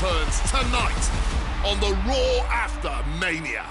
returns tonight on the Raw After Mania.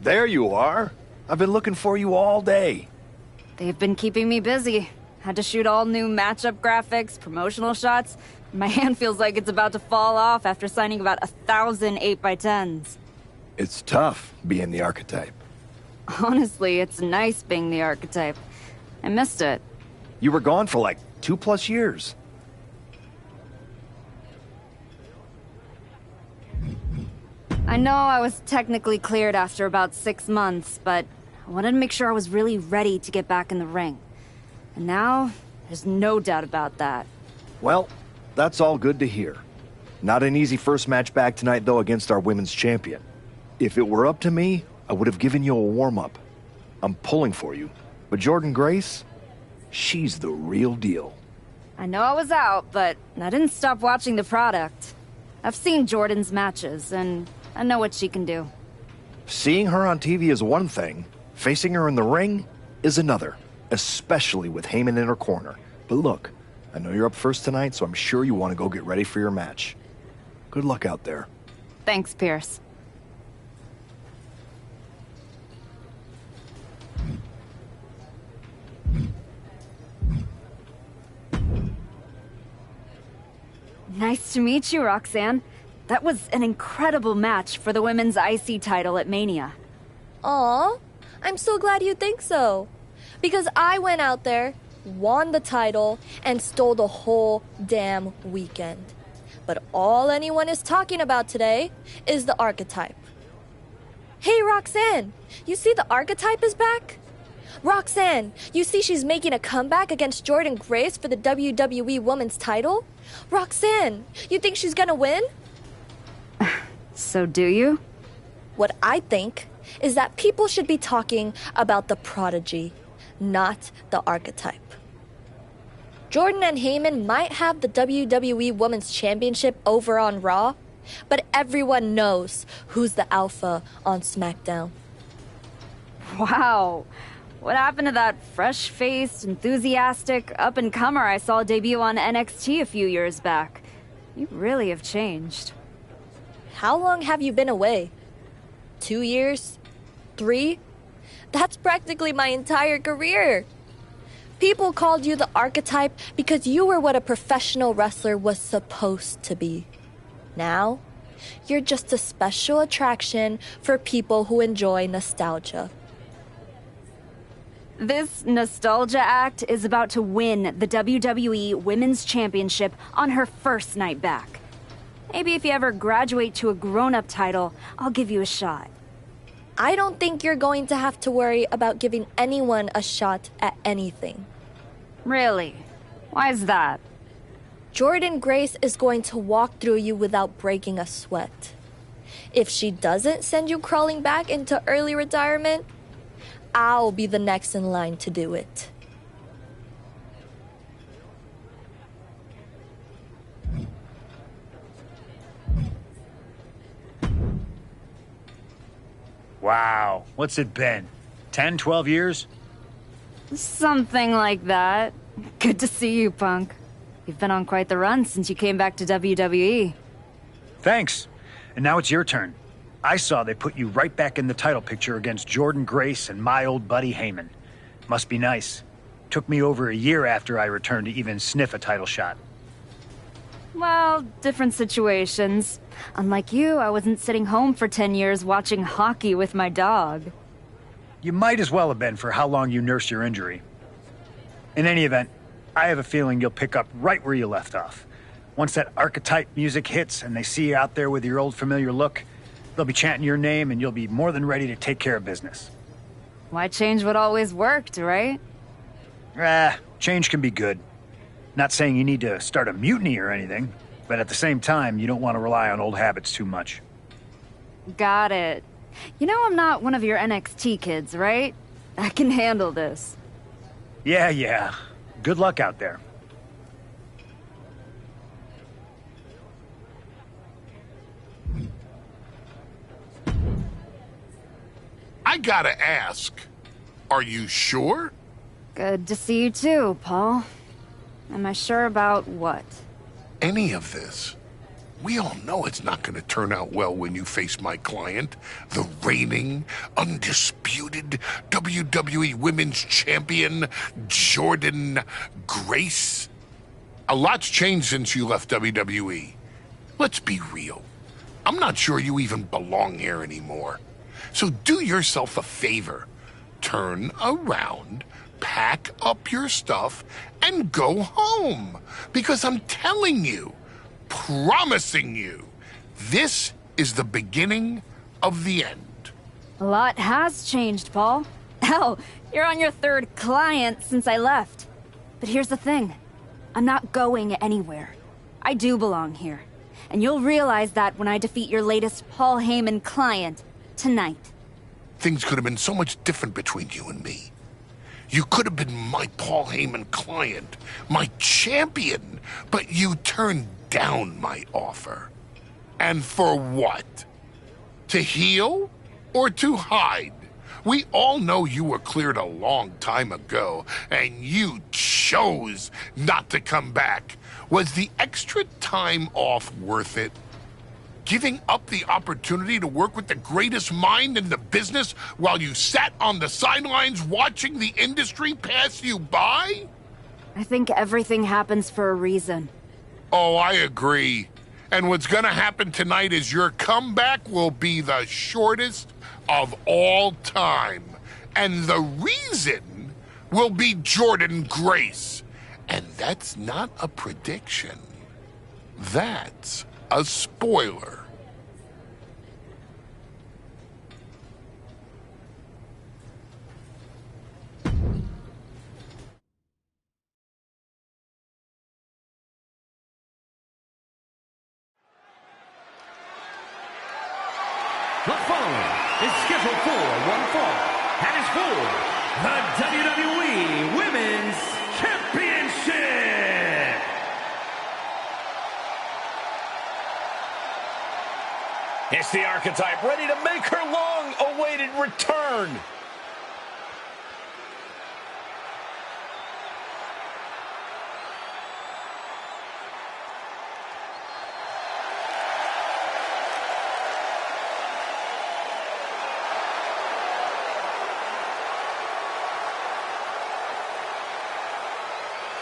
There you are. I've been looking for you all day. They've been keeping me busy. Had to shoot all new matchup graphics, promotional shots. My hand feels like it's about to fall off after signing about 1,000 8x10s. It's tough being the archetype. Honestly, it's nice being the archetype. I missed it. You were gone for like 2+ years. I know I was technically cleared after about 6 months, but I wanted to make sure I was really ready to get back in the ring. And now, there's no doubt about that. Well, that's all good to hear. Not an easy first match back tonight, though, against our women's champion. If it were up to me, I would have given you a warm-up. I'm pulling for you. But Jordan Grace, she's the real deal. I know I was out, but I didn't stop watching the product. I've seen Jordan's matches, and I know what she can do. Seeing her on TV is one thing. Facing her in the ring is another. Especially with Heyman in her corner. But look, I know you're up first tonight, so I'm sure you want to go get ready for your match. Good luck out there. Thanks, Pierce. Nice to meet you, Roxanne. That was an incredible match for the women's IC title at Mania. Aw, I'm so glad you think so. Because I went out there, won the title, and stole the whole damn weekend. But all anyone is talking about today is the archetype. Hey, Roxanne, you see the archetype is back? Roxanne, you see she's making a comeback against Jordan Grace for the WWE Women's title? Roxanne, you think she's gonna win? So do you? What I think is that people should be talking about the prodigy, not the archetype. Jordan and Heyman might have the WWE Women's Championship over on Raw, but everyone knows who's the alpha on SmackDown. Wow. What happened to that fresh-faced, enthusiastic up-and-comer I saw debut on NXT a few years back? You really have changed. How long have you been away? 2 years? 3? That's practically my entire career. People called you the archetype because you were what a professional wrestler was supposed to be. Now, you're just a special attraction for people who enjoy nostalgia. This nostalgia act is about to win the WWE Women's Championship on her first night back. Maybe if you ever graduate to a grown-up title, I'll give you a shot. I don't think you're going to have to worry about giving anyone a shot at anything. Really? Why is that? Jordan Grace is going to walk through you without breaking a sweat. If she doesn't send you crawling back into early retirement, I'll be the next in line to do it. Wow, what's it been? 10, 12 years? Something like that. Good to see you, Punk. You've been on quite the run since you came back to WWE. Thanks. And now it's your turn. I saw they put you right back in the title picture against Jordan Grace and my old buddy Heyman. Must be nice. Took me over a year after I returned to even sniff a title shot. Well, different situations. Unlike you, I wasn't sitting home for 10 years watching hockey with my dog. You might as well have been for how long you nursed your injury. In any event, I have a feeling you'll pick up right where you left off. Once that archetype music hits and they see you out there with your old familiar look, they'll be chanting your name and you'll be more than ready to take care of business. Why change what always worked, right? Change can be good. Not saying you need to start a mutiny or anything, but at the same time, you don't want to rely on old habits too much. Got it. You know I'm not one of your NXT kids, right? I can handle this. Yeah. Good luck out there. I gotta ask, are you sure? Good to see you too, Paul. Am I sure about what? Any of this? We all know it's not going to turn out well when you face my client, the reigning, undisputed WWE Women's Champion, Jordan Grace. A lot's changed since you left WWE. Let's be real. I'm not sure you even belong here anymore. So do yourself a favor. Turn around, pack up your stuff, and go home. Because I'm telling you, promising you, this is the beginning of the end. A lot has changed, Paul. Hell, you're on your third client since I left. But here's the thing. I'm not going anywhere. I do belong here. And you'll realize that when I defeat your latest Paul Heyman client tonight. Things could have been so much different between you and me. You could have been my Paul Heyman client, my champion, but you turned down my offer. And for what? To heal or to hide? We all know you were cleared a long time ago, and you chose not to come back. Was the extra time off worth it? Giving up the opportunity to work with the greatest mind in the business while you sat on the sidelines watching the industry pass you by? I think everything happens for a reason. Oh, I agree. And what's gonna happen tonight is your comeback will be the shortest of all time. And the reason will be Jordan Grace. And that's not a prediction. That's a spoiler. The following is scheduled for one fall, and is for the WWE Women's Championship. It's the Archetype ready to make her long-awaited return.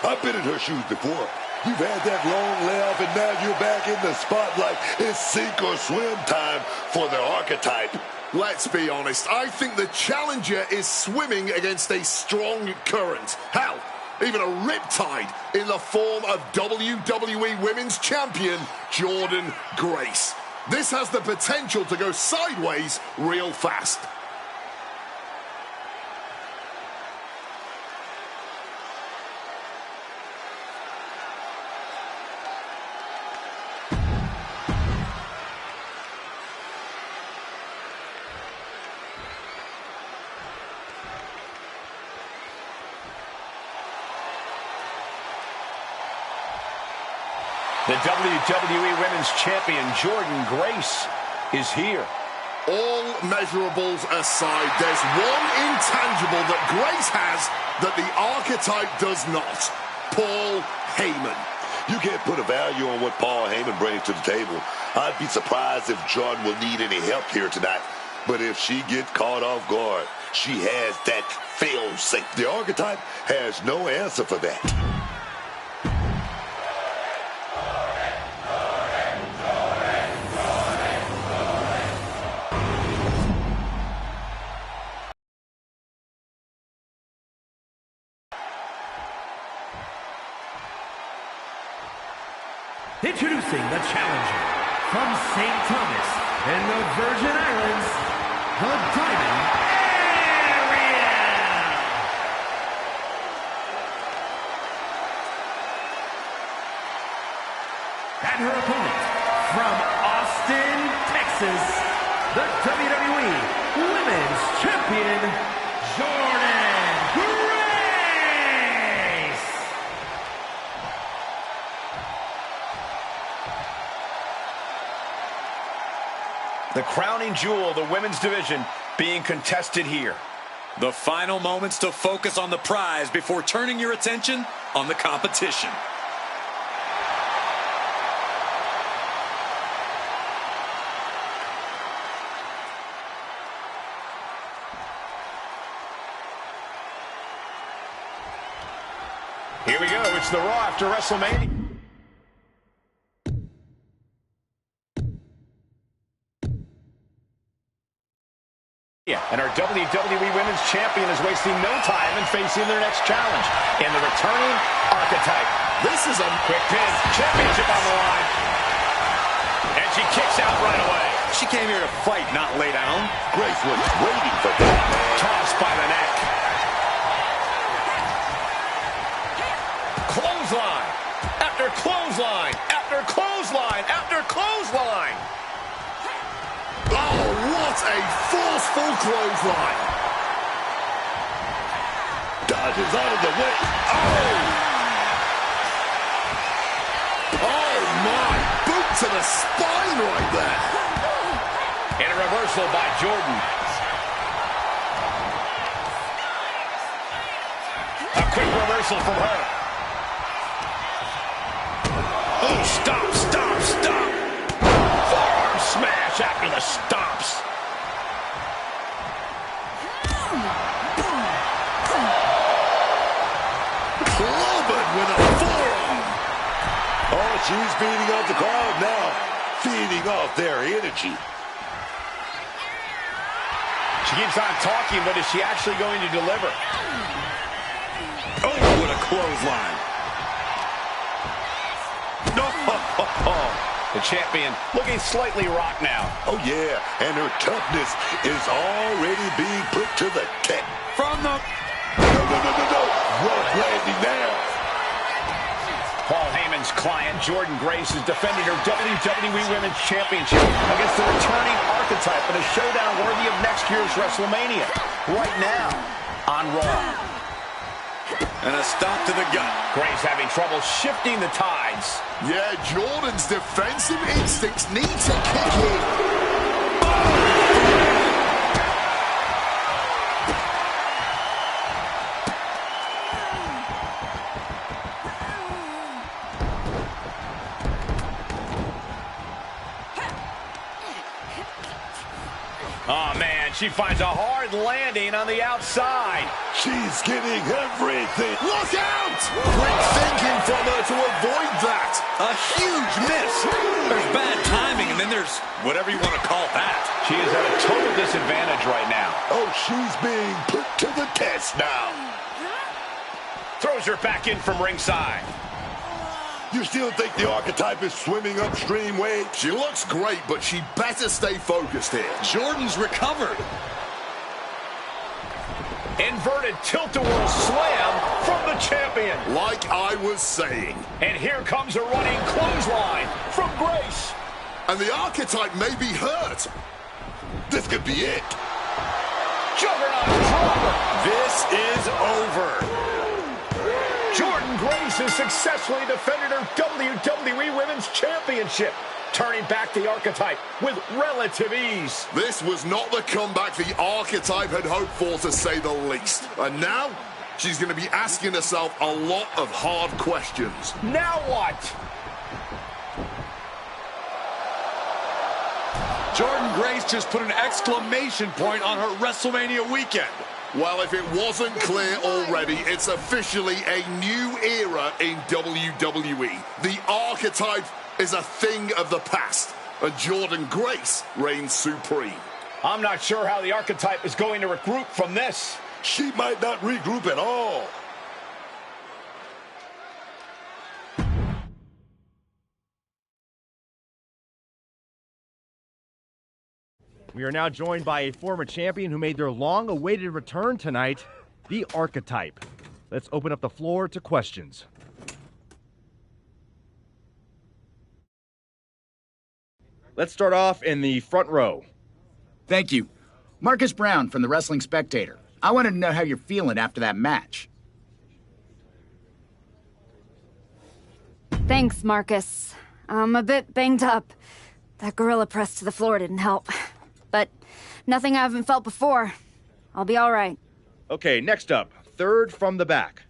I've been in her shoes before. You've had that long layoff, and now you're back in the spotlight. It's sink or swim time for the Archetype. Let's be honest. I think the challenger is swimming against a strong current. Hell, even a riptide in the form of WWE Women's Champion Jordan Grace. This has the potential to go sideways real fast. The WWE Women's Champion, Jordan Grace, is here. All measurables aside, there's one intangible that Grace has that the Archetype does not. Paul Heyman. You can't put a value on what Paul Heyman brings to the table. I'd be surprised if Jordan will need any help here tonight. But if she gets caught off guard, she has that fail-safe. The Archetype has no answer for that. Introducing the challenger from St. Thomas and the Virgin Islands, the Diamond Area. And her opponent from Austin, Texas, the WWE Women's Champion, Jordan Grace. The crowning jewel of the women's division being contested here. The final moments to focus on the prize before turning your attention on the competition. Here we go. It's the Raw after WrestleMania. And our WWE Women's Champion is wasting no time in facing their next challenge in the returning Archetype. This is a Quick pin, championship on the line. And she kicks out right away. She came here to fight, not lay down. Grace was waiting for that, man. Tossed by the neck. Clothesline. After clothesline. After clothesline. After clothesline. Oh, what a forceful clothesline. Dodges out of the way. Oh, my. Boot to the spine right there. And a reversal by Jordan. A quick reversal from her. Oh, stop, stop, stop. Forearm smash after the stomps. Clobbered with a forearm. Oh, she's feeding off the crowd now. Feeding off their energy. She keeps on talking, but is she actually going to deliver? Oh, what a clothesline. No! The champion looking slightly rocked now. Oh, yeah, and her toughness is already being put to the test. From the... No. Rough landing now. Paul Heyman's client, Jordan Grace, is defending her WWE Women's Championship against the returning Archetype in a showdown worthy of next year's WrestleMania. Right now on Raw. And a stop to the gut. Grace having trouble shifting the tides. Yeah, Jordan's defensive instincts need to kick in. Oh, man, she finds a hard landing on the outside. She's getting everything. Look out! Quick thinking from her to avoid that. A huge miss. There's bad timing, and then there's whatever you want to call that. She is at a total disadvantage right now. Oh, she's being put to the test now. Throws her back in from ringside. You still think the Archetype is swimming upstream, Wade? She looks great, but she better stay focused here. Jordan's recovered. Inverted tilt-a-whirl slam from the champion. Like I was saying. And here comes a running clothesline from Grace. And the Archetype may be hurt. This could be it. Juggernaut dropper. This is over. Jordan Grace has successfully defended her WWE Women's Championship, turning back the Archetype with relative ease. This was not the comeback the Archetype had hoped for, to say the least. And now, she's going to be asking herself a lot of hard questions. Now what? Jordan Grace just put an exclamation point on her WrestleMania weekend. Well, if it wasn't clear already, it's officially a new era in WWE. The Archetype is a thing of the past, and Jordan Grace reigns supreme. I'm not sure how the Archetype is going to regroup from this. She might not regroup at all. We are now joined by a former champion who made their long-awaited return tonight, the Archetype. Let's open up the floor to questions. Let's start off in the front row. Thank you. Marcus Brown from the Wrestling Spectator. I wanted to know how you're feeling after that match. Thanks, Marcus. I'm a bit banged up. That gorilla press to the floor didn't help. But nothing I haven't felt before. I'll be all right. Okay, next up, third from the back.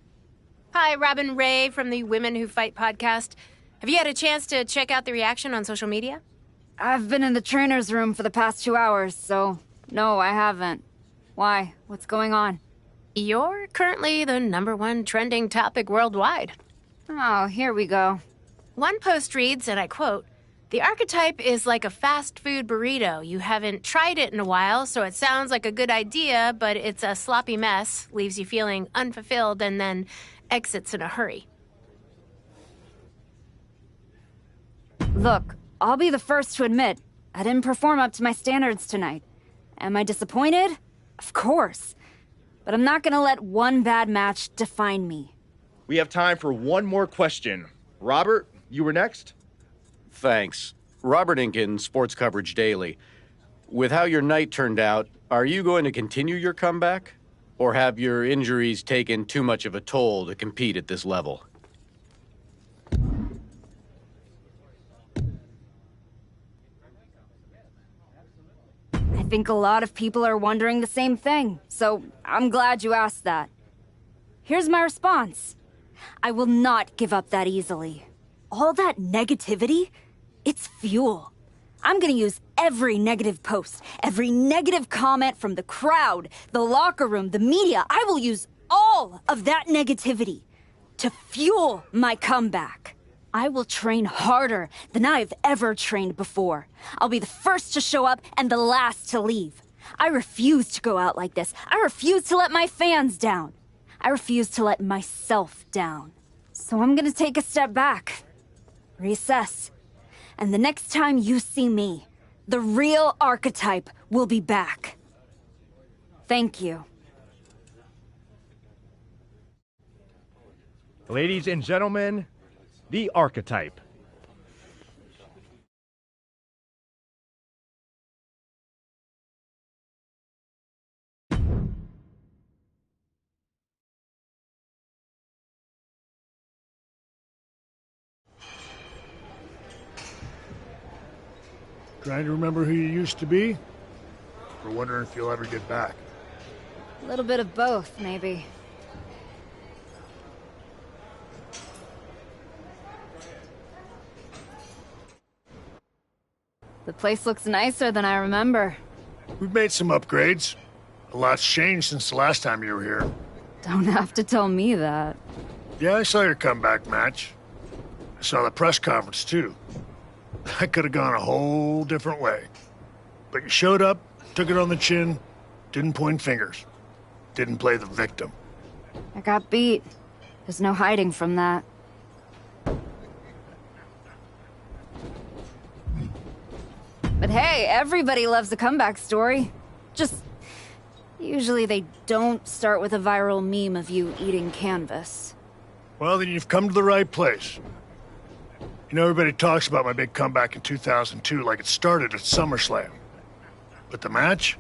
Hi, Robin Ray from the Women Who Fight podcast. Have you had a chance to check out the reaction on social media? I've been in the trainer's room for the past 2 hours, so no, I haven't. Why? What's going on? You're currently the #1 trending topic worldwide. Oh, here we go. One post reads, and I quote, "The archetype is like a fast food burrito. You haven't tried it in a while, so it sounds like a good idea, but it's a sloppy mess, leaves you feeling unfulfilled, and then exits in a hurry." Look, I'll be the first to admit, I didn't perform up to my standards tonight. Am I disappointed? Of course. But I'm not gonna let one bad match define me. We have time for one more question. Robert, you were next? Thanks. Robert Inkin, Sports Coverage Daily. With how your night turned out, are you going to continue your comeback? Or have your injuries taken too much of a toll to compete at this level? I think a lot of people are wondering the same thing, so I'm glad you asked that. Here's my response. I will not give up that easily. All that negativity, it's fuel. I'm gonna use every negative post, every negative comment from the crowd, the locker room, the media. I will use all of that negativity to fuel my comeback. I will train harder than I've ever trained before. I'll be the first to show up and the last to leave. I refuse to go out like this. I refuse to let my fans down. I refuse to let myself down. So I'm gonna take a step back, reassess, and the next time you see me, the real archetype will be back. Thank you. Ladies and gentlemen, the archetype. Trying to remember who you used to be? Or wondering if you'll ever get back? A little bit of both, maybe. The place looks nicer than I remember. We've made some upgrades. A lot's changed since the last time you were here. Don't have to tell me that. Yeah, I saw your comeback match. I saw the press conference, too. That could have gone a whole different way. But you showed up, took it on the chin, didn't point fingers, didn't play the victim. I got beat. There's no hiding from that. But hey, everybody loves a comeback story. Just, usually they don't start with a viral meme of you eating canvas. Well, then you've come to the right place. You know, everybody talks about my big comeback in 2002 like it started at SummerSlam. But the match?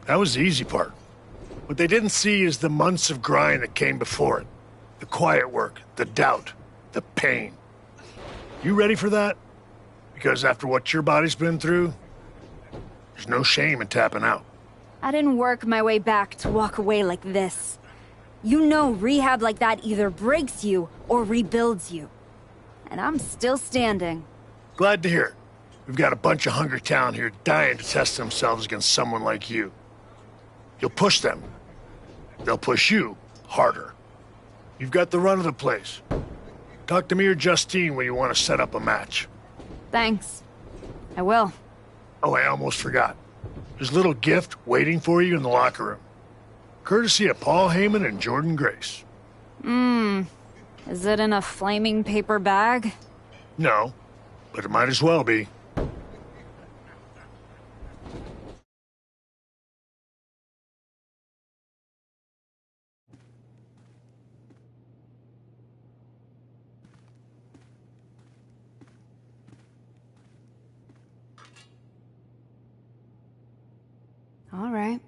That was the easy part. What they didn't see is the months of grind that came before it. The quiet work, the doubt, the pain. You ready for that? Because after what your body's been through, there's no shame in tapping out. I didn't work my way back to walk away like this. You know rehab like that either breaks you or rebuilds you. And I'm still standing. Glad to hear it. We've got a bunch of hungry talent here dying to test themselves against someone like you. You'll push them. They'll push you harder. You've got the run of the place. Talk to me or Justine when you want to set up a match. Thanks. I will. Oh, I almost forgot. There's a little gift waiting for you in the locker room. Courtesy of Paul Heyman and Jordan Grace. Is it in a flaming paper bag? No, but it might as well be. All right.